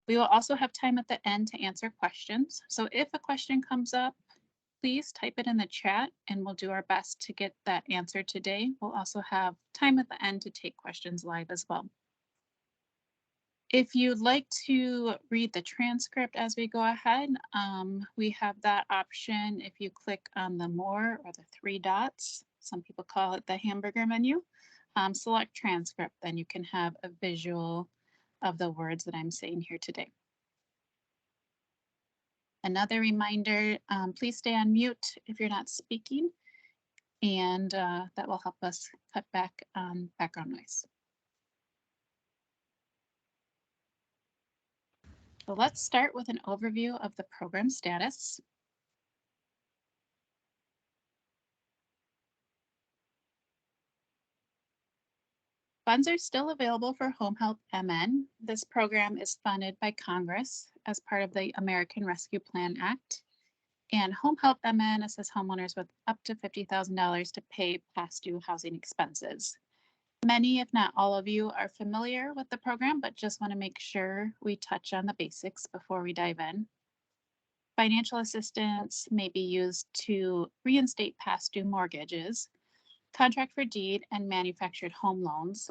We will also have time at the end to answer questions. So if a question comes up, please type it in the chat and we'll do our best to get that answer today. We'll also have time at the end to take questions live as well. If you'd like to read the transcript as we go ahead, we have that option if you click on the more or the three dots. Some people call it the hamburger menu. Select transcript, then you can have a visual of the words that I'm saying here today. Another reminder, please stay on mute if you're not speaking, and that will help us cut back on background noise. So let's start with an overview of the program status. Funds are still available for HomeHelpMN. This program is funded by Congress as part of the American Rescue Plan Act. And HomeHelpMN assists homeowners with up to $50,000 to pay past due housing expenses. Many, if not all of you, are familiar with the program, but just want to make sure we touch on the basics before we dive in. Financial assistance may be used to reinstate past due mortgages, contract for deed, and manufactured home loans.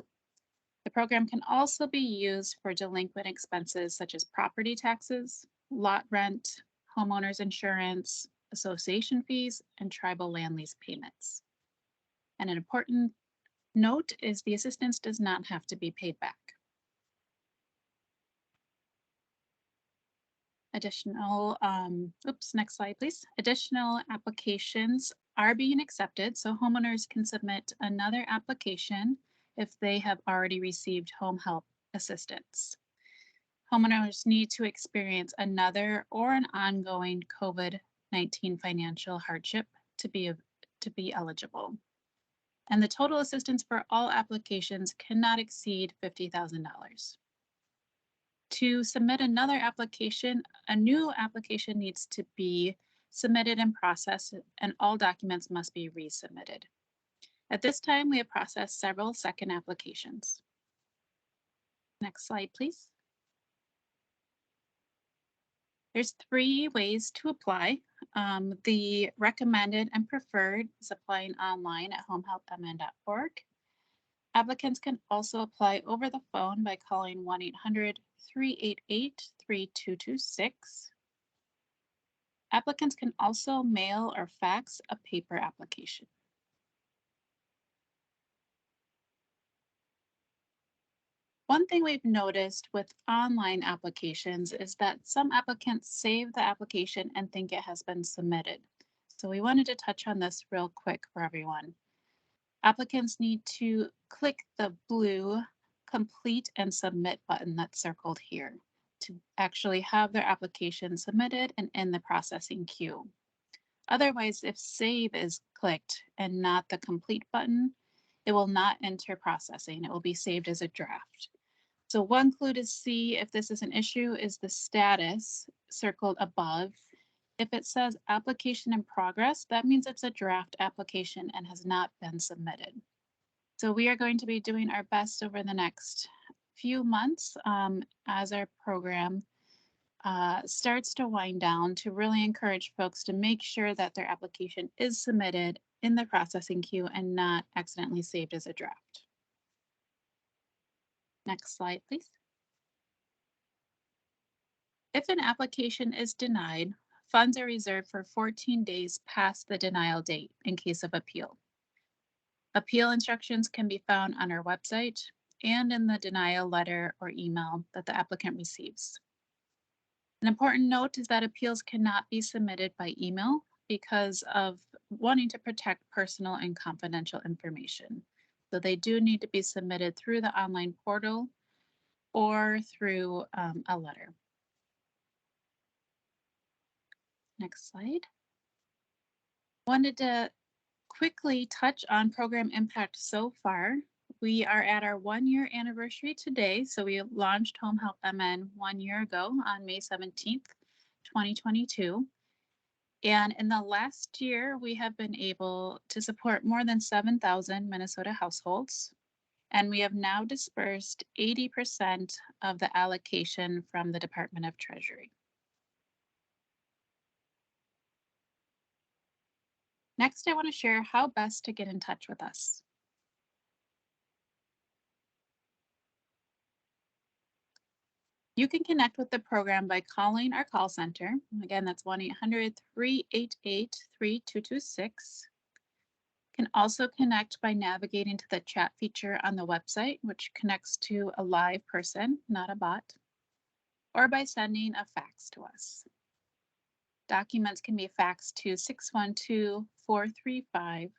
The program can also be used for delinquent expenses such as property taxes, lot rent, homeowners insurance, association fees, and tribal land lease payments. And an important note is the assistance does not have to be paid back. Additional, next slide, please. Additional applications are being accepted, so homeowners can submit another application if they have already received home help assistance. Homeowners need to experience another or an ongoing COVID-19 financial hardship to be eligible. And the total assistance for all applications cannot exceed $50,000. To submit another application, a new application needs to be submitted and processed, and all documents must be resubmitted. At this time, we have processed several second applications. Next slide, please. There's 3 ways to apply. The recommended and preferred is applying online at homehelpmn.org. Applicants can also apply over the phone by calling 1-800-388-3226. Applicants can also mail or fax a paper application. One thing we've noticed with online applications is that some applicants save the application and think it has been submitted. So we wanted to touch on this real quick for everyone. Applicants need to click the blue complete and submit button that's circled here to actually have their application submitted and in the processing queue. Otherwise, if save is clicked and not the complete button, it will not enter processing. It will be saved as a draft. So one clue to see if this is an issue is the status circled above. If it says application in progress, that means it's a draft application and has not been submitted. So we are going to be doing our best over the next few months as our program starts to wind down to really encourage folks to make sure that their application is submitted in the processing queue and not accidentally saved as a draft. Next slide, please. If an application is denied, funds are reserved for 14 days past the denial date in case of appeal. Appeal instructions can be found on our website and in the denial letter or email that the applicant receives. An important note is that appeals cannot be submitted by email because of wanting to protect personal and confidential information. So they do need to be submitted through the online portal or through a letter. Next slide. Wanted to quickly touch on program impact so far. We are at our 1-year anniversary today. So we launched HomeHelpMN 1 year ago on May 17th, 2022. And in the last year, we have been able to support more than 7,000 Minnesota households and we have now dispersed 80% of the allocation from the Department of Treasury. Next, I want to share how best to get in touch with us. You can connect with the program by calling our call center. Again, that's 1-800-388-3226. Can also connect by navigating to the chat feature on the website, which connects to a live person, not a bot, or by sending a fax to us. Documents can be faxed to 612-435-4863.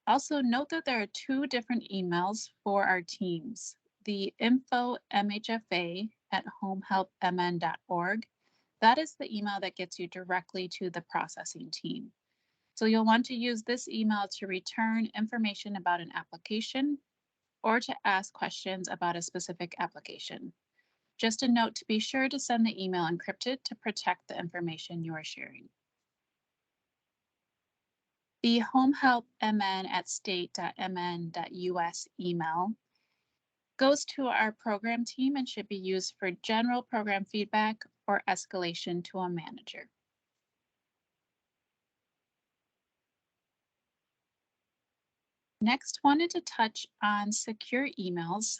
Also, note that there are two different emails for our teams. The info MHFA at homehelpmn.org. That is the email that gets you directly to the processing team. So you'll want to use this email to return information about an application or to ask questions about a specific application. Just a note to be sure to send the email encrypted to protect the information you are sharing. The HomeHelpMN at state.mn.us email goes to our program team and should be used for general program feedback or escalation to a manager. Next, wanted to touch on secure emails.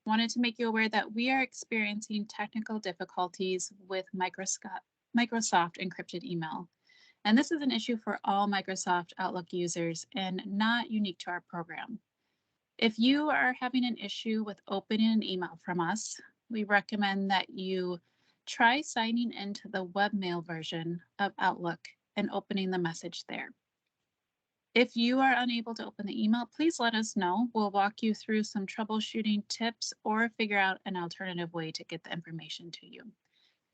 Wanted to make you aware that we are experiencing technical difficulties with Microsoft encrypted email. And this is an issue for all Microsoft Outlook users and not unique to our program. If you are having an issue with opening an email from us, we recommend that you try signing into the webmail version of Outlook and opening the message there. If you are unable to open the email, please let us know. We'll walk you through some troubleshooting tips or figure out an alternative way to get the information to you.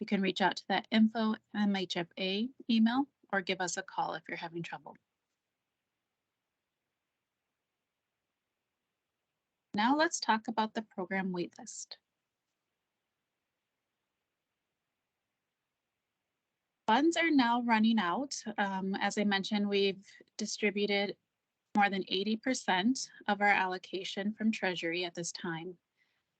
You can reach out to that info MHFA email or give us a call if you're having trouble. Now let's talk about the program waitlist. Funds are now running out. As I mentioned, we've distributed more than 80% of our allocation from Treasury at this time.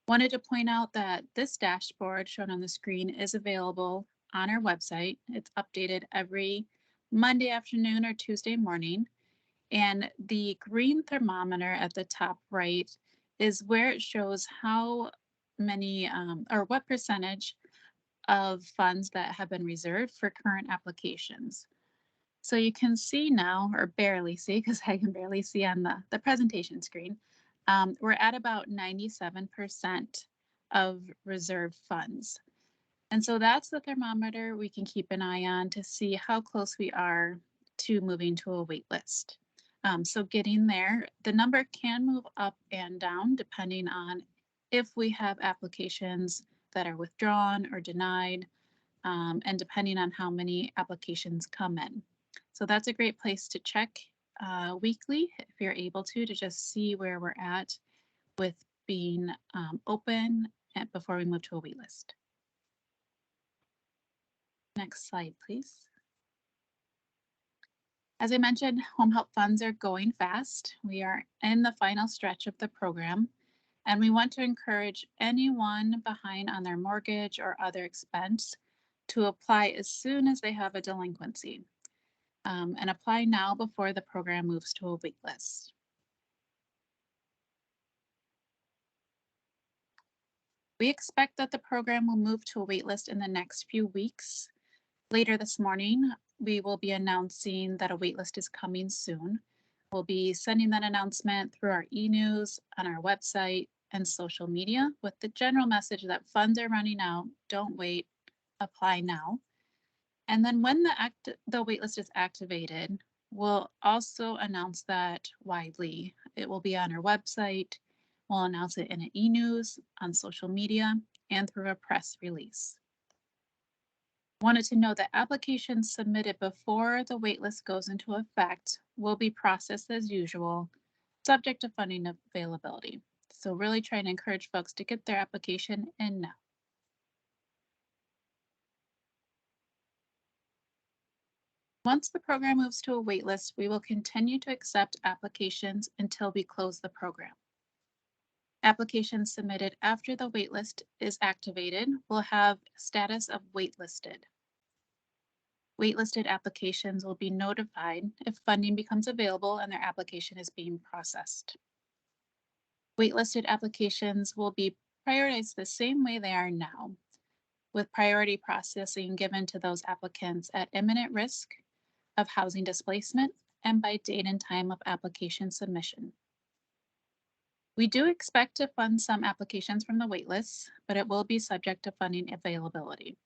Wanted to point out that this dashboard shown on the screen is available on our website. It's updated every Monday afternoon or Tuesday morning. And the green thermometer at the top right is where it shows how many or what percentage of funds that have been reserved for current applications. So you can see now, or barely see, because I can barely see on the presentation screen, we're at about 97% of reserved funds. And so that's the thermometer we can keep an eye on to see how close we are to moving to a wait list. So getting there, the number can move up and down depending on if we have applications that are withdrawn or denied, and depending on how many applications come in. So that's a great place to check weekly if you're able to just see where we're at with being open before we move to a wait list. Next slide, please. As I mentioned, home help funds are going fast. We are in the final stretch of the program, and we want to encourage anyone behind on their mortgage or other expense to apply as soon as they have a delinquency, and apply now before the program moves to a wait list. We expect that the program will move to a wait list in the next few weeks. Later this morning, we will be announcing that a waitlist is coming soon. We'll be sending that announcement through our e-news, on our website, and social media with the general message that funds are running out, don't wait, apply now. And then when the waitlist is activated, we'll also announce that widely. It will be on our website, we'll announce it in an e-news, on social media, and through a press release. Wanted to know that applications submitted before the waitlist goes into effect will be processed as usual, subject to funding availability. So really trying to encourage folks to get their application in now. Once the program moves to a waitlist, we will continue to accept applications until we close the program. Applications submitted after the waitlist is activated will have status of waitlisted. Waitlisted applications will be notified if funding becomes available and their application is being processed. Waitlisted applications will be prioritized the same way they are now, with priority processing given to those applicants at imminent risk of housing displacement and by date and time of application submission. We do expect to fund some applications from the waitlist, but it will be subject to funding availability.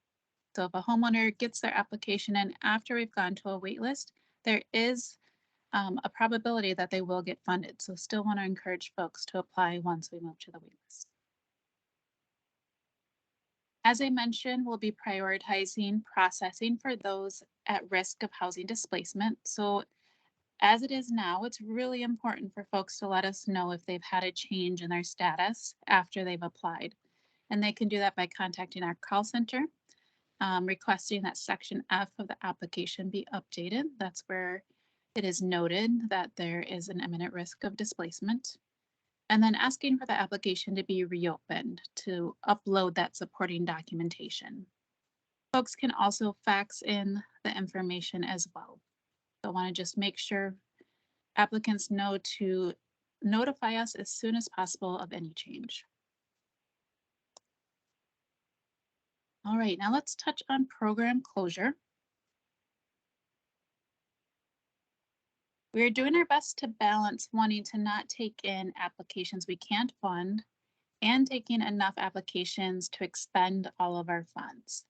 So if a homeowner gets their application in after we've gone to a waitlist, there is a probability that they will get funded. So still want to encourage folks to apply once we move to the waitlist. As I mentioned, we'll be prioritizing processing for those at risk of housing displacement. So as it is now, it's really important for folks to let us know if they've had a change in their status after they've applied. And they can do that by contacting our call center, requesting that Section F of the application be updated. That's where it is noted that there is an imminent risk of displacement. And then asking for the application to be reopened to upload that supporting documentation. Folks can also fax in the information as well. So I want to just make sure applicants know to notify us as soon as possible of any change. All right, now let's touch on program closure. We are doing our best to balance wanting to not take in applications we can't fund and taking enough applications to expend all of our funds.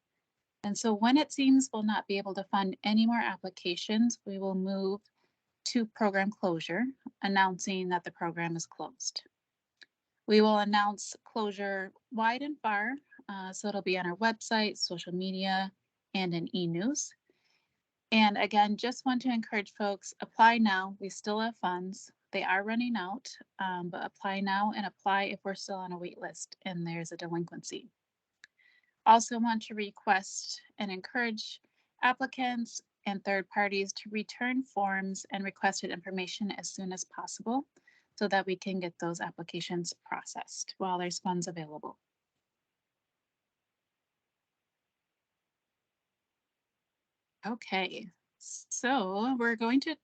And so when it seems we'll not be able to fund any more applications, we will move to program closure, announcing that the program is closed. We will announce closure wide and far, so it'll be on our website, social media, and in e-news. And again, just want to encourage folks, apply now. We still have funds. They are running out, but apply now and apply if we're still on a wait list and there's a delinquency. Also want to request and encourage applicants and third parties to return forms and requested information as soon as possible so that we can get those applications processed while there's funds available. Okay, so we're going to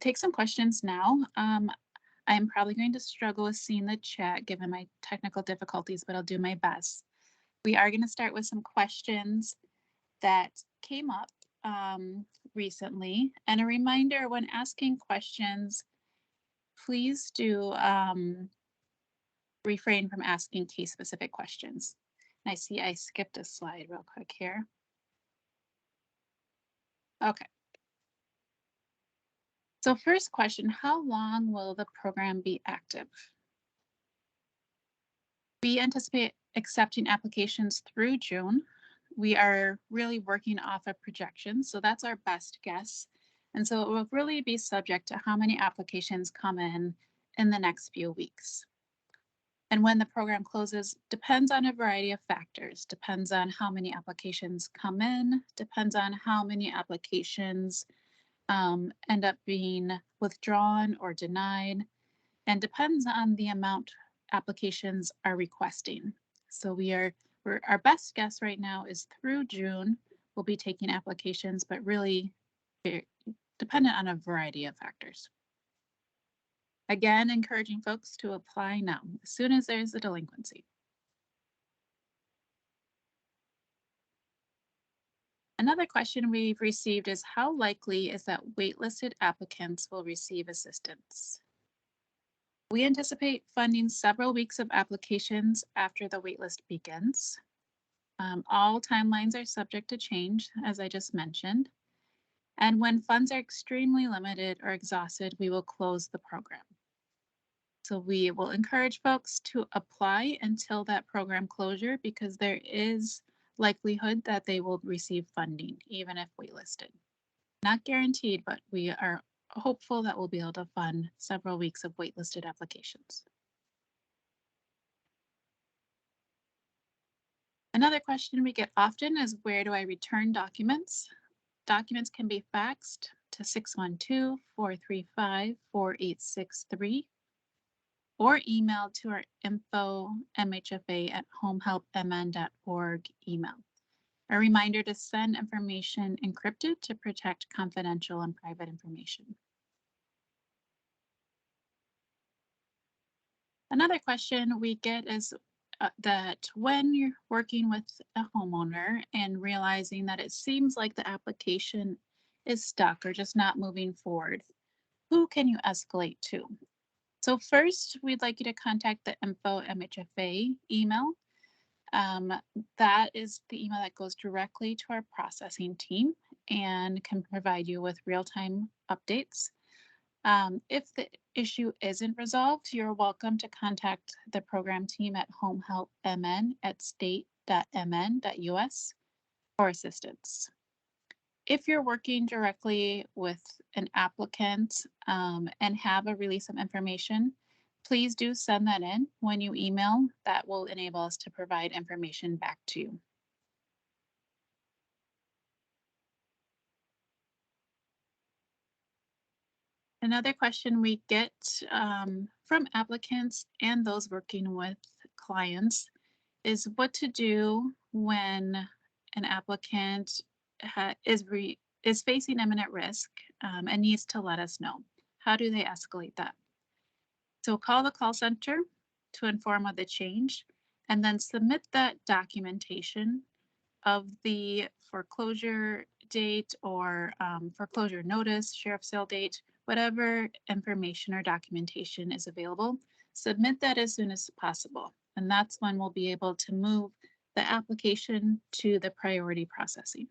take some questions now. I'm probably going to struggle with seeing the chat given my technical difficulties, but I'll do my best. We are going to start with some questions that came up recently. And a reminder, when asking questions, please do refrain from asking case-specific questions. And I see I skipped a slide real quick here. Okay. So first question, how long will the program be active? We anticipate accepting applications through June. We are really working off of projections, so that's our best guess. And so it will really be subject to how many applications come in the next few weeks. And when the program closes depends on a variety of factors, depends on how many applications come in, depends on how many applications end up being withdrawn or denied, and depends on the amount applications are requesting. So our best guess right now is through June, we'll be taking applications, but really dependent on a variety of factors. Again, encouraging folks to apply now, as soon as there's a delinquency. Another question we've received is how likely is that waitlisted applicants will receive assistance? We anticipate funding several weeks of applications after the waitlist begins. All timelines are subject to change, as I just mentioned. And when funds are extremely limited or exhausted, we will close the program. So we will encourage folks to apply until that program closure because there is likelihood that they will receive funding, even if waitlisted. Not guaranteed, but we are hopeful that we'll be able to fund several weeks of waitlisted applications. Another question we get often is where do I return documents? Documents can be faxed to 612-435-4863 or emailed to our info mhfa@homehelpmn.org email. A reminder to send information encrypted to protect confidential and private information. Another question we get is that when you're working with a homeowner and realizing that it seems like the application is stuck or just not moving forward, who can you escalate to? So first, we'd like you to contact the info MHFA email. That is the email that goes directly to our processing team and can provide you with real-time updates. If the issue isn't resolved, you're welcome to contact the program team at HomeHelpMN at state.mn.us for assistance. If you're working directly with an applicant and have a release of information, please do send that in when you email. That will enable us to provide information back to you. Another question we get from applicants and those working with clients is what to do when an applicant is facing imminent risk and needs to let us know. How do they escalate that? So call the call center to inform of the change and then submit that documentation of the foreclosure date or foreclosure notice, sheriff's sale date, whatever information or documentation is available. Submit that as soon as possible. And that's when we'll be able to move the application to the priority processing.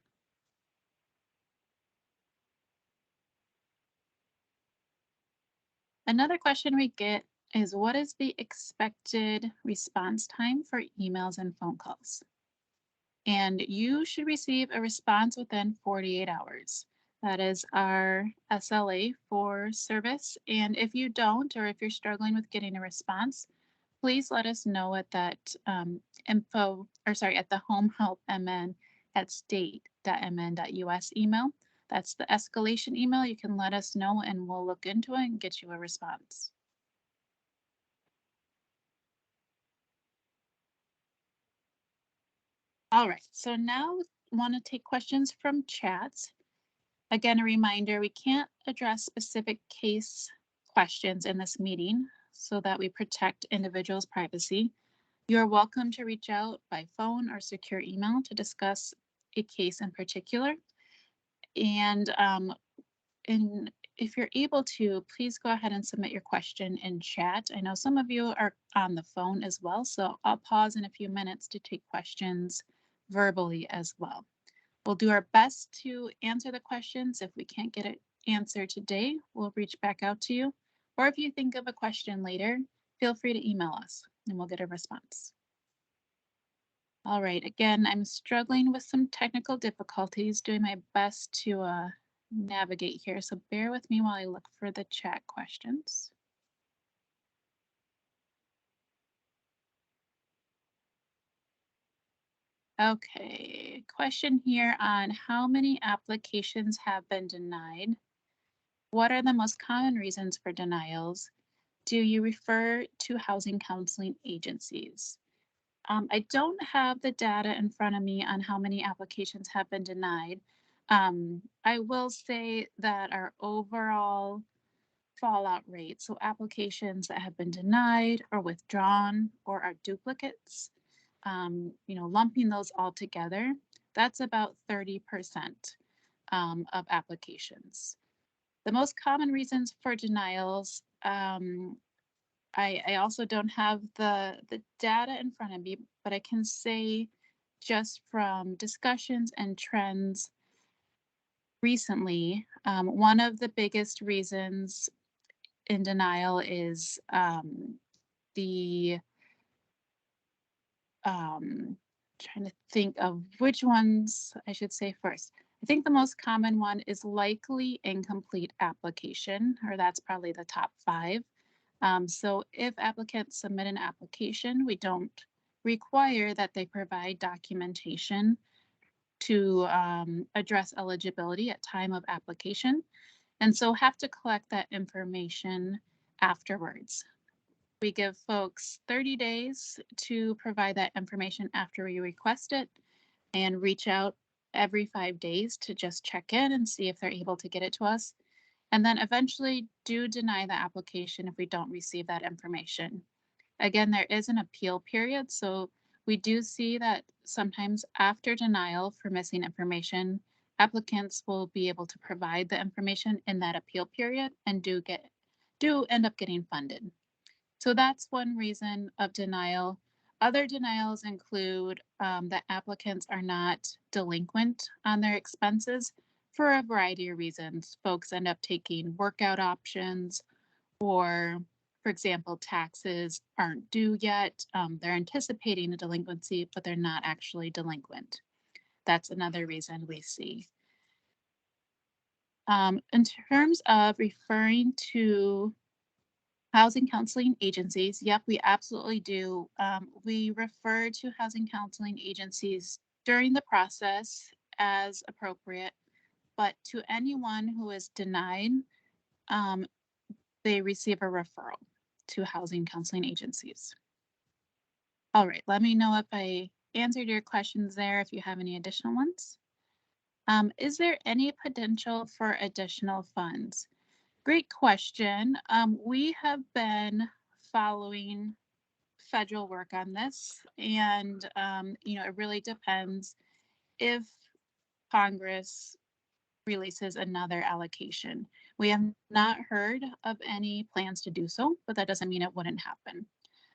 Another question we get is what is the expected response time for emails and phone calls? And you should receive a response within 48 hours. That is our SLA for service. And if you don't, or if you're struggling with getting a response, please let us know at that at the HomeHelpMN at state.mn.us email. That's the escalation email. You can let us know and we'll look into it and get you a response. All right, so now want to take questions from chats. Again, a reminder, we can't address specific case questions in this meeting so that we protect individuals' privacy. You're welcome to reach out by phone or secure email to discuss a case in particular. And if you're able to, please go ahead and submit your question in chat. I know some of you are on the phone as well, so I'll pause in a few minutes to take questions verbally as well. We'll do our best to answer the questions. If we can't get an answer today, we'll reach back out to you. Or if you think of a question later, feel free to email us and we'll get a response. All right, again, I'm struggling with some technical difficulties, doing my best to navigate here. So bear with me while I look for the chat questions. Okay, question here on how many applications have been denied. What are the most common reasons for denials? Do you refer to housing counseling agencies? I don't have the data in front of me on how many applications have been denied. I will say that our overall fallout rate, so applications that have been denied or withdrawn or are duplicates, lumping those all together, that's about 30% of applications. The most common reasons for denials, I also don't have the data in front of me, but I can say just from discussions and trends recently, one of the biggest reasons in denial is the trying to think of which ones I should say first. I think the most common one is likely incomplete application, or that's probably the top 5. So if applicants submit an application, we don't require that they provide documentation address eligibility at time of application, and so have to collect that information afterwards. We give folks 30 days to provide that information after we request it, and reach out every 5 days to just check in and see if they're able to get it to us. And then eventually do deny the application if we don't receive that information. Again, there is an appeal period, so we do see that sometimes after denial for missing information, applicants will be able to provide the information in that appeal period and do end up getting funded. So that's one reason of denial. Other denials include that applicants are not delinquent on their expenses for a variety of reasons. Folks end up taking workout options, or, for example, taxes aren't due yet. They're anticipating a delinquency, but they're not actually delinquent. That's another reason we see. In terms of referring to housing counseling agencies, yep, we absolutely do. We refer to housing counseling agencies during the process as appropriate, but to anyone who is denied, they receive a referral to housing counseling agencies. All right, let me know if I answered your questions there, if you have any additional ones. Is there any potential for additional funds? Great question. We have been following federal work on this, and it really depends if Congress releases another allocation. We have not heard of any plans to do so, but that doesn't mean it wouldn't happen.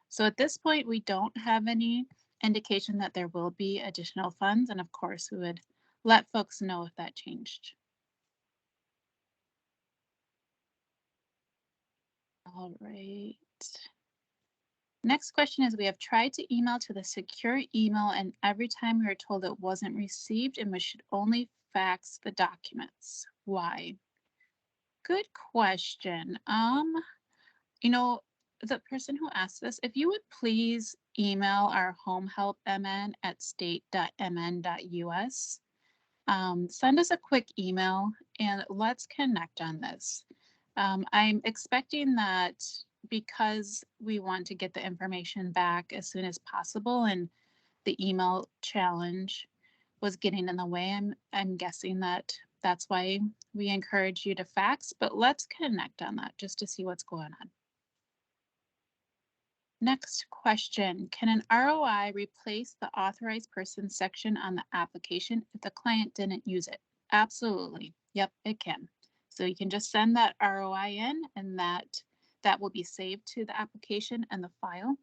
So at this point, we don't have any indication that there will be additional funds, and of course, we would let folks know if that changed. All right. Next question is, we have tried to email to the secure email, and every time we were told it wasn't received and we should only fax the documents. Why? Good question. The person who asked this, if you would please email our HomeHelpMN at state.mn.us. Send us a quick email and let's connect on this. I'm expecting that because we want to get the information back as soon as possible and the email challenge was getting in the way, I'm guessing that that's why we encourage you to fax, but let's connect on that just to see what's going on. Next question, can an ROI replace the authorized person section on the application if the client didn't use it? Absolutely. Yep, it can. So you can just send that ROI in, and that will be saved to the application and the file,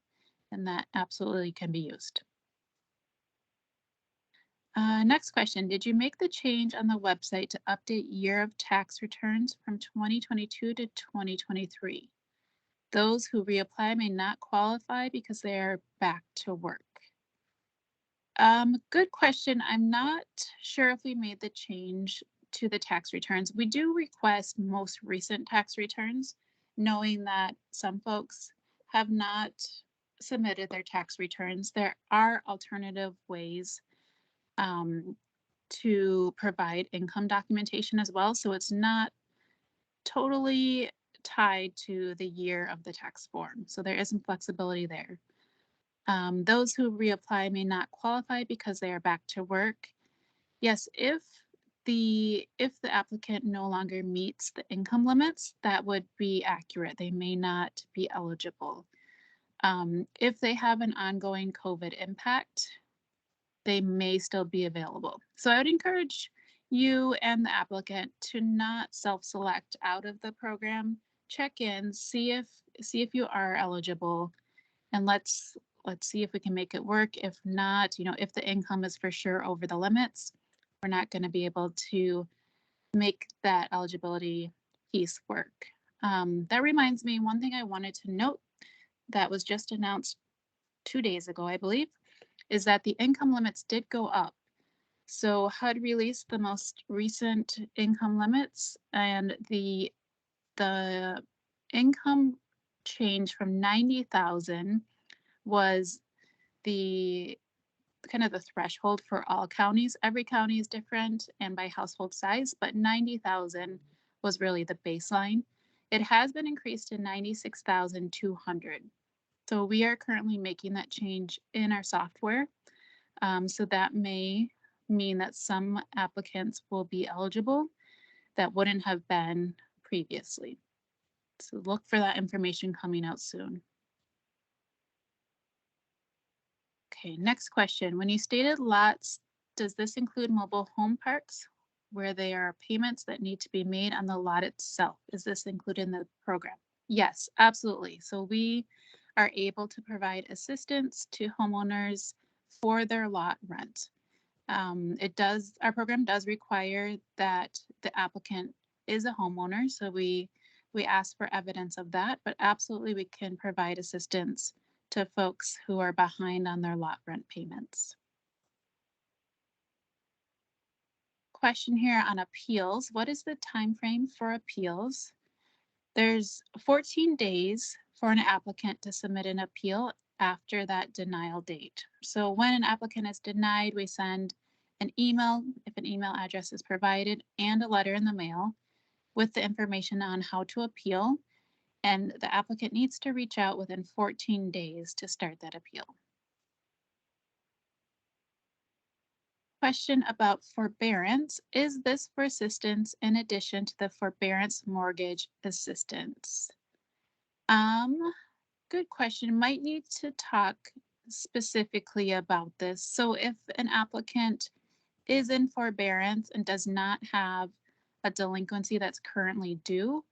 and that absolutely can be used. Next question, did you make the change on the website to update year of tax returns from 2022 to 2023? Those who reapply may not qualify because they are back to work. Good question. I'm not sure if we made the change to the tax returns. We do request most recent tax returns, knowing that some folks have not submitted their tax returns. There are alternative ways to provide income documentation as well, so it's not totally tied to the year of the tax form. So there is some flexibility there. Those who reapply may not qualify because they are back to work. Yes, if the applicant no longer meets the income limits, that would be accurate. They may not be eligible. If they have an ongoing COVID impact, they may still be available. So I would encourage you and the applicant to not self-select out of the program. Check in, see if you are eligible, and let's see if we can make it work. If not, if the income is for sure over the limits, we're not going to be able to make that eligibility piece work. That reminds me, one thing I wanted to note that was just announced 2 days ago, I believe, is that the income limits did go up. So HUD released the most recent income limits, and the income change from 90,000 was the kind of the threshold for all counties. Every county is different and by household size, but 90,000 was really the baseline. It has been increased to 96,200. So we are currently making that change in our software. So that may mean that some applicants will be eligible that wouldn't have been previously. So look for that information coming out soon. Okay, next question. When you stated lots, does this include mobile home parks where there are payments that need to be made on the lot itself? Is this included in the program? Yes, absolutely. So we are able to provide assistance to homeowners for their lot rent. Our program does require that the applicant is a homeowner, so we ask for evidence of that, but absolutely we can provide assistance to folks who are behind on their lot rent payments. Question here on appeals. What is the time frame for appeals? There's 14 days for an applicant to submit an appeal after that denial date. So when an applicant is denied, we send an email, if an email address is provided, and a letter in the mail with the information on how to appeal. And the applicant needs to reach out within 14 days to start that appeal. Question about forbearance. Is this for assistance in addition to the forbearance mortgage assistance? Good question. Might need to talk specifically about this. So if an applicant is in forbearance and does not have a delinquency that's currently due,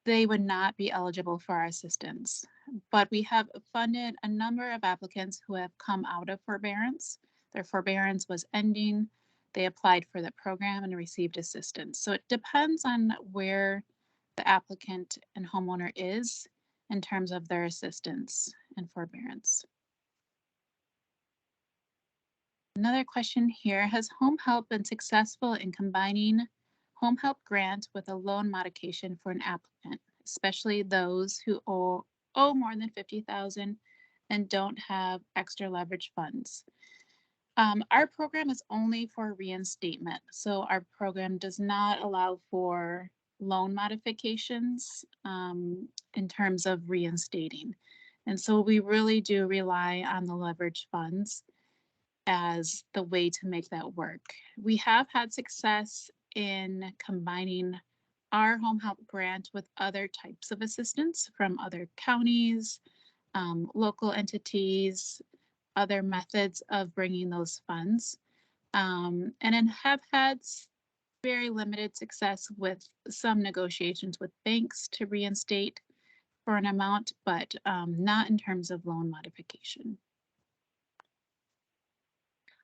they would not be eligible for our assistance. But we have funded a number of applicants who have come out of forbearance. Their forbearance was ending. They applied for the program and received assistance. So it depends on where the applicant and homeowner is in terms of their assistance and forbearance. Another question here, has Home Help been successful in combining Home Help grant with a loan modification for an applicant, especially those who owe more than $50,000 and don't have extra leverage funds? Our program is only for reinstatement, so our program does not allow for loan modifications in terms of reinstating. And so we really do rely on the leverage funds as the way to make that work. We have had success in combining our Home Help grant with other types of assistance from other counties, local entities, other methods of bringing those funds, and then have had very limited success with some negotiations with banks to reinstate for an amount, but not in terms of loan modification.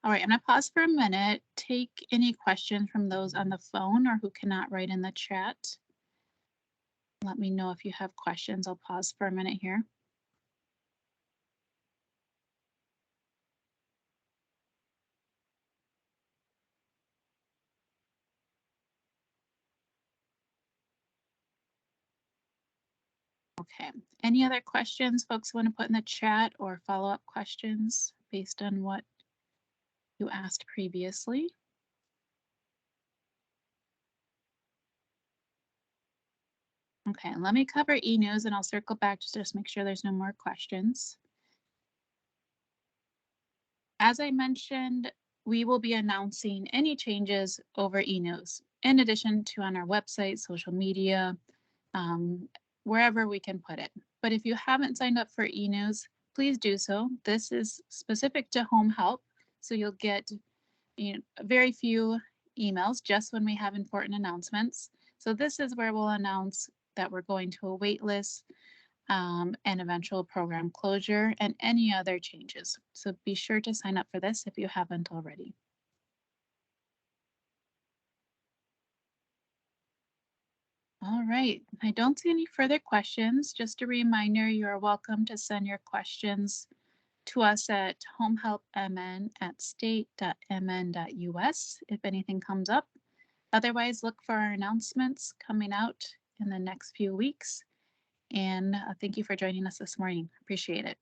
All right, I'm going to pause for a minute, take any questions from those on the phone or who cannot write in the chat. Let me know if you have questions. I'll pause for a minute here. Okay, any other questions folks want to put in the chat or follow-up questions based on what you asked previously? Okay, let me cover e-news and I'll circle back to just make sure there's no more questions. As I mentioned, we will be announcing any changes over e-news, in addition to on our website, social media, wherever we can put it. But if you haven't signed up for e-news, please do so. This is specific to Home Help, so you'll get very few emails just when we have important announcements. So this is where we'll announce that we're going to a wait list, and eventual program closure, and any other changes. So be sure to sign up for this if you haven't already. All right, I don't see any further questions. Just a reminder, you are welcome to send your questions to us at homehelpmn@state.mn.us if anything comes up. Otherwise, look for our announcements coming out in the next few weeks. And thank you for joining us this morning. Appreciate it.